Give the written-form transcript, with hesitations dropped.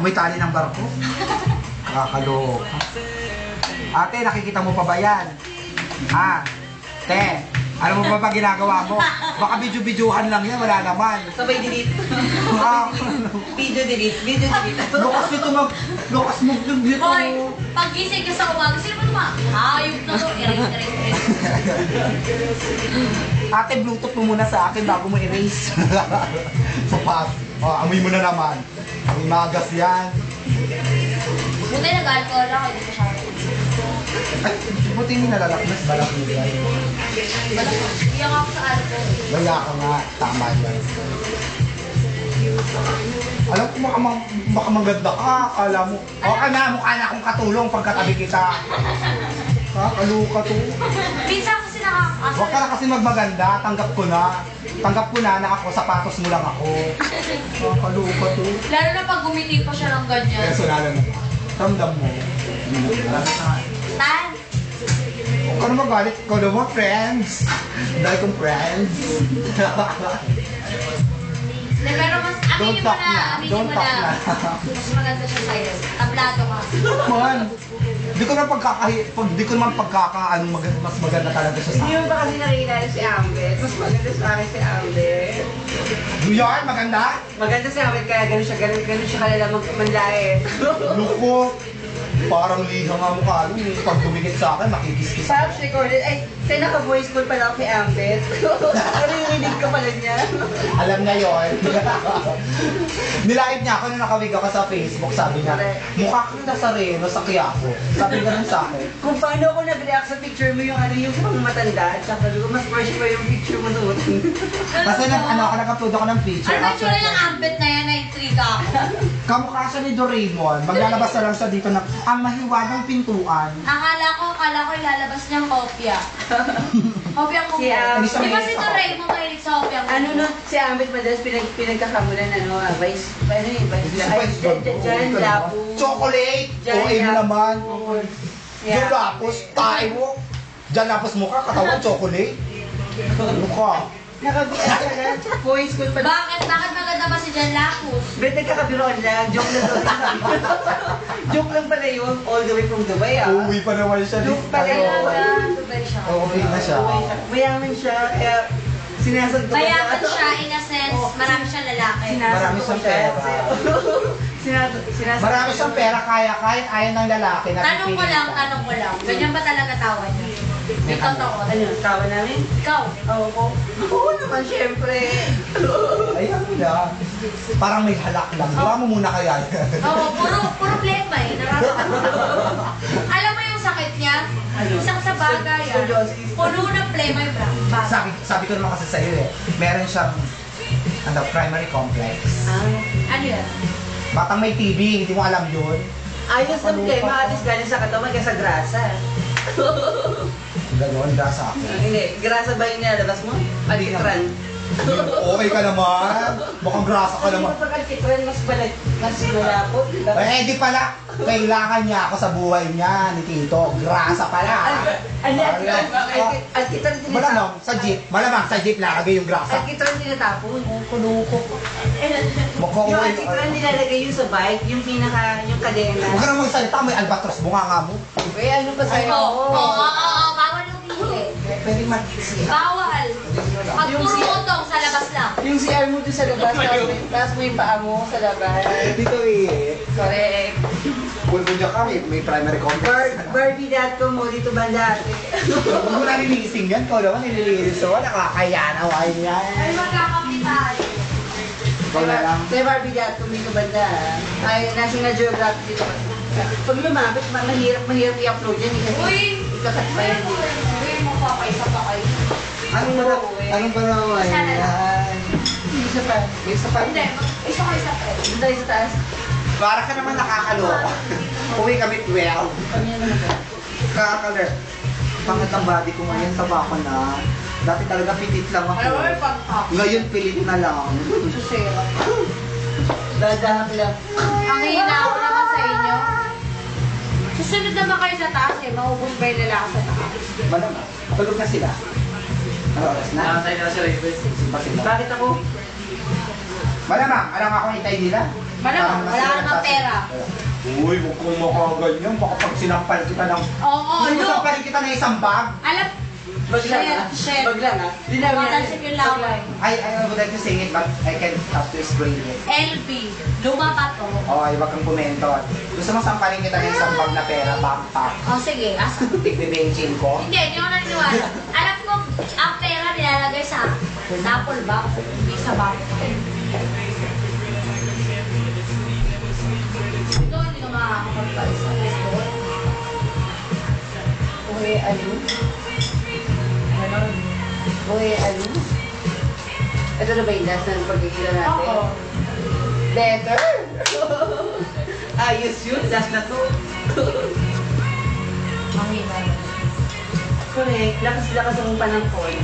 may tali ng barko. Kakaloka. Ate, nakikita mo pa ba yan? Ah, te, ano mo pa ginagawa mo? Baka video-videohan lang yan, wala naman. Sabay delete. Video delete. Lukas nito lukas mo dito. Hoy, pag gising ka sa umaga, sino mo naman? Hayop na to. Erase. Ate, bluetooth mo muna sa akin bago mo erase. Sapat. Amoy mo na naman. Amoy magas yan. Buti nag-alcohol ako, hindi ko siya. Ay, buti hindi nalalakmas. Balak mo yan. Iyak ako sa alcohol. Wala ka nga. Tama yan. Alam ko baka maganda ka. Akala mo. O na, mukha na akong katulong pagkatabi kita. Kakaluka to. Minsan kasi nakakasal. Huwag ka na kasi magmaganda. Tanggap ko na. Tanggap ko na ako. Sapatos mo lang ako. Kakaluka to. Lalo na pag gumiti pa siya ng ganyan. Personalan mo. Ramdam mo. Tan! Huwag ka na magalit. Ikaw naman, friends. Dahil kong friends. Pero mas aminin mo na, Don't talk na. mas maganda siya sa'yo. Tablado ka. Man, di ko naman pagkakaano mas maganda talaga siya sa Hindi mo ba kasi nakikilala si Ambet? Mas maganda sa akin si Ambet. Yan, maganda? Maganda si Ambet kaya ganun siya kalala manlait. Luko. Parang liha nga mukha nun eh. Pag tumikit sa akin, makikis-kis. Perhaps recorded, ay, tayo naka-voice call pala ako kay Ambet. Narinig ka pala niya. Alam na yun. Nilait niya ako nung nakawig ako sa Facebook. Sabi niya, mukha kang Nazareno sa Quiapo. Sabi ganun sa akin. Kung paano ako nag-react sa picture mo yung pang matanda, at saka sabi ko, mas fresh pa yung picture mo doon. Kasi nag-upload ako ng picture. Ano ba yung tsura ng ambet na yan? Na-intriga ako. Kamukha siya ni Doraemon. Maglalabas na lang siya dito ng ang mahiwagang pintuan. Akala ko ilalabas niyang kopya. Kopya mo. Si Di ba si Doraemon mahilig sa kopya mo? Ano no, si Ambet madalas pinagkakamulan, vice, Jan Lapu. Chocolate! OA mo naman. Yung lapos, tae mo. Diyan lapos mukha, katawan, chocolate. Mukha. Nakabiyak ka na. Voice call pa. Bakit maganda ba si Jan Lapus? Bet, nagkakabiroan lang. Joke lang daw. Joke lang pala yun. All the way from Dubai, ah. Uuwi pa naman siya. Joke pala yun. Dubai siya. Uuwi na siya. Mayaman siya, kaya sinasagto Mayaman siya in a sense, marami siyang lalaki. Marami siyang pera. Marami siyang pera, kaya kahit ayaw ng lalaki. Tanong ko lang. Ganyan ba talaga tawa niya? May totoo. Ano, tawa namin? Ikaw? Oo naman, syempre. Ayan na. Parang may halak lang. Gawa mo muna kaya. Oo, puro plema eh. Alam mo yung sakit niya? Isang sa bagay ah. Puno ng plema yung baga. Sabi ko naman kasi sa'yo eh. Meron siyang primary complex. Ano yan? Batang may TB, hindi mo alam yun. Ayos ng plema, at least galing sa katawan kaya sa grasa. Ganon, grasa ako. Hindi, grasa ba yung nilalabas mo? Alkitran. Okay ka naman. Mukhang grasa ka naman. Pag alkitran, mas malapot. Eh, di pala. Kailangan niya ako sa buhay niya ni Tito. Grasa pala. Alkitran tinatapon. Malamang sa jeep. Malamang sa jeep lalagay yung grasa. Alkitran tinatapon. Kuluko. Yung alkitran nilalagay yun sa bike, yung kadena. Huwag ka na magsalita. May albatros bunga nga mo. Eh, ano pa sa'yo? Bawal yung hili. Pwede mag-siya. Bawal. Pag puro utong sa labas lang. Yung CR mo dun sa labas, tapos mo yung paa mo sa labas. Dito eh. Correct. Pulbunya ka, may primary complex. Barbie.com mo dito banda. Huwag mo na linisin yan. Ikaw naman nililinis mo. Nakakaya na wine yan. Ay, magkakapital. Ikaw na lang. Kaya Barbie.com dito banda. Ay, National Geographic dito. Pag lumapit, mahirap i-upload yan. Uy! Ikakat pa yan. Uy, magpapaisa pa kayo. Anong ba naman yan? Isa pa. Hindi, isa kayo sa pet. Doon tayo sa taas. Para ka naman nakakaloka. Uwi kami 12. Kakaler. Pangat ang body ko ngayon sa bako na. Dati talaga pilit lang ako. Ngayon pilit na lang. Susera. Dadahap lang. Ang hina ako naman sa inyo. Susunod naman kayo sa taas eh. Maubos ba yung lalaki sa taas? Malamang. Tulog na sila. Ano oras na? Nakatay na siya, Raven. Simpa sila. Bakit ako? Malamang, alam ako itay nila. Malamang, wala ka namang pera. Uy, huwag kong makaganyan. Baka pag sinampal kita ng... Oo, Gusto mo look. sampalin kita ng isang bag? Alam, Bag lang ah. Shit. Bag lang ah. Di na Matansip yung laway. I would like to sing it, but I can't have to explain it. LB, luma pa to. Okay, wag kang komento. Gusto mo sampalin kita ng isang bag na pera, backpack? Oh, sige, asa. Tigbibenching ko? Hindi ako naniniwala. Alam ko, ang pera nilalagay sa Apple bag, hindi sa bag. Ito, hindi ka makakapagpalis sa Facebook. Uy, ano? Uy, ano? Ito na ba yung last na pagkikita natin? Oo. Better? Ayos yun, last na to. Mahina. Correct, lakas-lakas ang panahon.